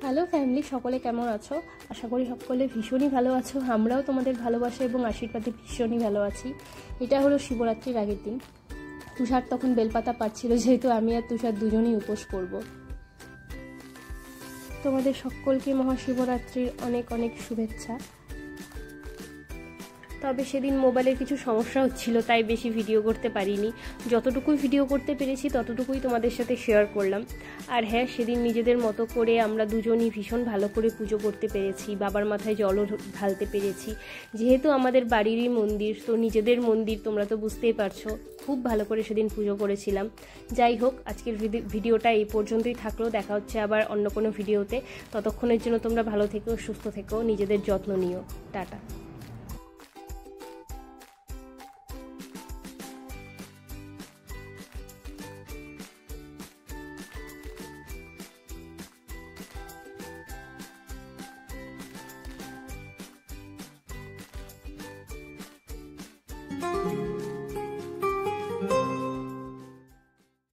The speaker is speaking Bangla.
হ্যালো ফ্যামিলি, সকলে কেমন আছো? আশা করি সকলে ভীষণই ভালো আছো। আমরাও তোমাদের ভালোবাসা এবং আশীর্বাদে ভীষণই ভালো আছি। এটা হলো শিবরাত্রির আগের দিন। তুষার তখন বেলপাতা পাচ্ছিল, যেহেতু আমি আর তুষার দুজনেই উপোস করব। তোমাদের সকলকে মহাশিবরাত্রির অনেক অনেক শুভেচ্ছা। তবে সেদিন মোবাইলের কিছু সমস্যা হচ্ছিল, তাই বেশি ভিডিও করতে পারিনি। যতটুকুই ভিডিও করতে পেরেছি ততটুকুই তোমাদের সাথে শেয়ার করলাম। আর হ্যাঁ, সেদিন নিজেদের মতো করে আমরা দুজনই ভীষণ ভালো করে পুজো করতে পেরেছি, বাবার মাথায় জলও ঢালতে পেরেছি। যেহেতু আমাদের বাড়িরই মন্দির, তো নিজেদের মন্দির, তোমরা তো বুঝতেই পারছো, খুব ভালো করে সেদিন পুজো করেছিলাম। যাই হোক, আজকের ভিডিওটা এই পর্যন্তই থাকলো। দেখা হচ্ছে আবার অন্য কোনো ভিডিওতে। ততক্ষণের জন্য তোমরা ভালো থেকো, সুস্থ থেকো, নিজেদের যত্ন নিও। টাটা।